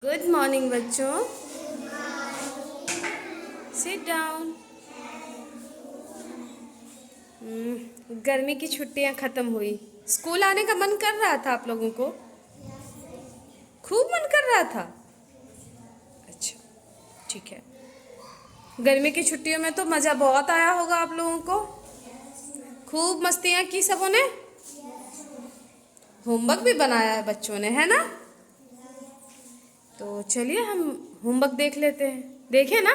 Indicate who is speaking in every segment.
Speaker 1: Good morning बच्चों। Sit down. गर्मी की छुट्टियां ख़त्म हुई। स्कूल आने का मन कर रहा था आप लोगों को? खूब मन कर रहा था। अच्छा, ठीक है। गर्मी की छुट्टियों में तो मज़ा बहुत आया होगा आप लोगों को। खूब मस्तियां की सबों ने। होमवर्क भी बनाया है बच्चों ने, है ना? तो चलिए हम होमवर्क देख लेते हैं। देखें ना?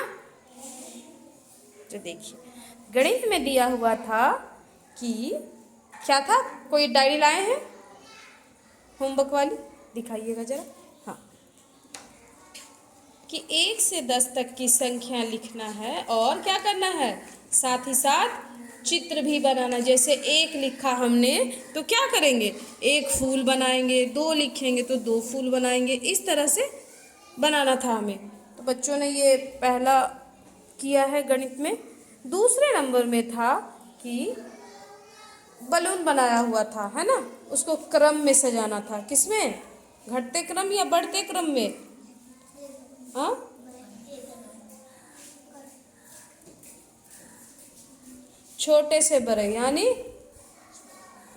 Speaker 1: तो देखिए, गणित में दिया हुआ था कि क्या था। कोई डायरी लाए हैं होमवर्क वाली? दिखाइएगा जरा। हाँ, कि 1 से 10 तक की संख्या लिखना है और क्या करना है, साथ ही साथ चित्र भी बनाना। जैसे 1 लिखा हमने तो क्या करेंगे, 1 फूल बनाएंगे। 2 लिखेंगे तो 2 फूल बनाएंगे। इस तरह से बनाना था हमें। तो बच्चों ने ये पहला किया है गणित में। दूसरे नंबर में था कि बलून बनाया हुआ था, है ना? उसको क्रम में सजाना था। किसमें? घटते क्रम या बढ़ते क्रम में? हाँ, छोटे से बड़े यानी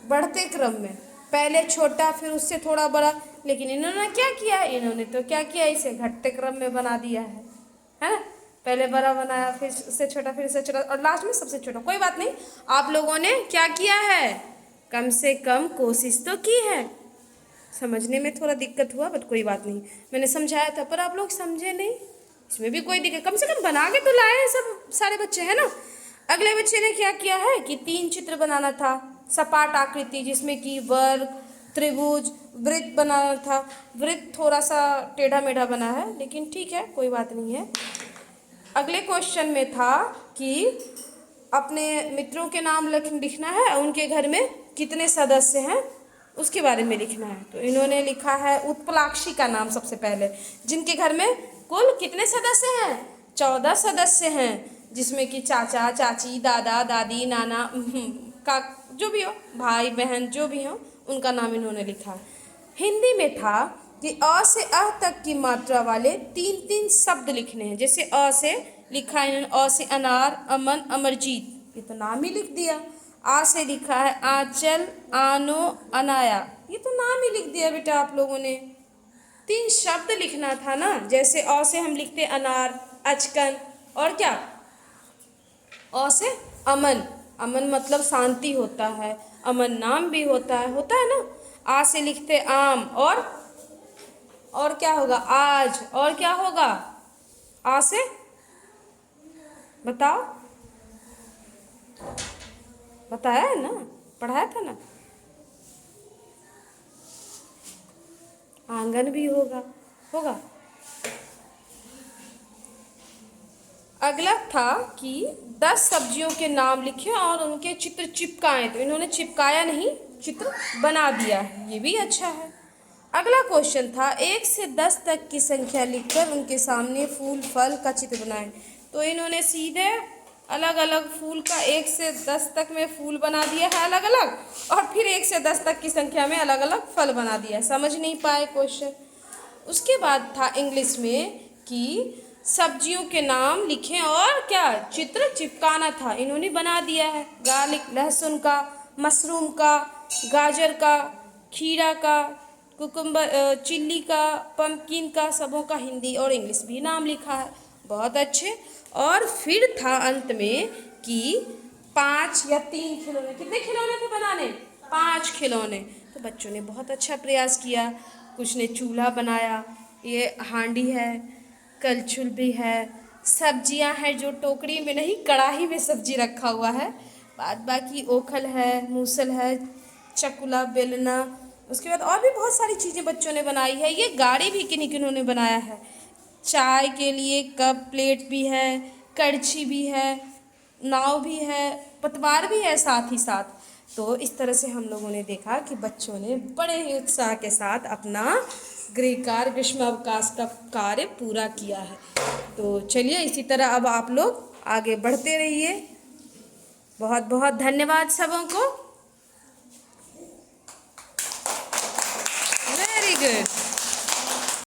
Speaker 1: बढ़ते क्रम में। पहले छोटा फिर उससे थोड़ा बड़ा। लेकिन इन्होंने क्या किया, इन्होंने तो क्या किया, इसे घटते क्रम में बना दिया है ना? पहले बड़ा बनाया, फिर उससे छोटा, फिर उससे छोटा और लास्ट में सबसे छोटा। कोई बात नहीं, आप लोगों ने क्या किया है, कम से कम कोशिश तो की है। समझने में थोड़ा दिक्कत हुआ बट कोई बात नहीं, मैंने समझाया था पर आप लोग समझे नहीं। इसमें भी कोई दिक्कत, कम से कम बना के तो लाए हैं सब सारे बच्चे, है ना? अगले बच्चे ने क्या किया है कि 3 चित्र बनाना था। सपाट आकृति जिसमें कि वर्ग, त्रिभुज, वृत्त बनाना था। वृत्त थोड़ा सा टेढ़ा मेढ़ा बना है लेकिन ठीक है, कोई बात नहीं है। अगले क्वेश्चन में था कि अपने मित्रों के नाम लिखना है, उनके घर में कितने सदस्य हैं उसके बारे में लिखना है। तो इन्होंने लिखा है उत्पलाक्षी का नाम सबसे पहले, जिनके घर में कुल कितने सदस्य हैं, 14 सदस्य हैं। जिसमें कि चाचा चाची, दादा दादी, नाना का जो भी हो, भाई बहन जो भी हो, उनका नाम इन्होंने लिखा। हिंदी में था कि अ से अ तक की मात्रा वाले 3-3 शब्द लिखने हैं। जैसे अ से लिखा है इन्होंने, अ से अनार, अमन, अमरजीत, ये तो नाम ही लिख दिया। आ से लिखा है आंचल, आनो, अनाया, ये तो नाम ही लिख दिया बेटा आप लोगों ने। 3 शब्द लिखना था ना। जैसे अ से हम लिखते अनार, अचकन, और क्या, अ से अमन। अमन मतलब शांति होता है। अमन नाम भी होता है ना। आ से लिखते आम, और क्या होगा, आज, और क्या होगा, आ से बताओ, बताया है ना, पढ़ाया था ना। आंगन भी होगा। अगला था कि 10 सब्जियों के नाम लिखें और उनके चित्र चिपकाएं। तो इन्होंने चिपकाया नहीं, चित्र बना दिया है, ये भी अच्छा है। अगला क्वेश्चन था 1 से 10 तक की संख्या लिखकर उनके सामने फूल फल का चित्र बनाएं। तो इन्होंने सीधे अलग अलग फूल का 1 से 10 तक में फूल बना दिया है अलग अलग, और फिर 1 से 10 तक की संख्या में अलग अलग फल बना दिया है। समझ नहीं पाए क्वेश्चन। उसके बाद था इंग्लिश में कि सब्जियों के नाम लिखें और क्या, चित्र चिपकाना था। इन्होंने बना दिया है गार्लिक लहसुन का, मशरूम का, गाजर का, खीरा का, कुकुम्बर चिल्ली का, पम्पकिन का, सबों का हिंदी और इंग्लिश भी नाम लिखा है। बहुत अच्छे। और फिर था अंत में कि 5 या 3 खिलौने, कितने खिलौने थे बनाने, 5 खिलौने। तो बच्चों ने बहुत अच्छा प्रयास किया। कुछ ने चूल्हा बनाया, ये हांडी है, कलछुल भी है, सब्जियां हैं जो टोकरी में नहीं कढ़ाई में सब्जी रखा हुआ है, बाद बाकी ओखल है, मूसल है, चकुला, बेलना। उसके बाद और भी बहुत सारी चीज़ें बच्चों ने बनाई है। ये गाड़ी भी किन्हीं ने बनाया है। चाय के लिए कप प्लेट भी है, कड़छी भी है, नाव भी है, पतवार भी है साथ ही साथ। तो इस तरह से हम लोगों ने देखा कि बच्चों ने बड़े ही उत्साह के साथ अपना ग्रीष्मावकाश का कार्य पूरा किया है। तो चलिए इसी तरह अब आप लोग आगे बढ़ते रहिए। बहुत बहुत धन्यवाद सबों को। Very good.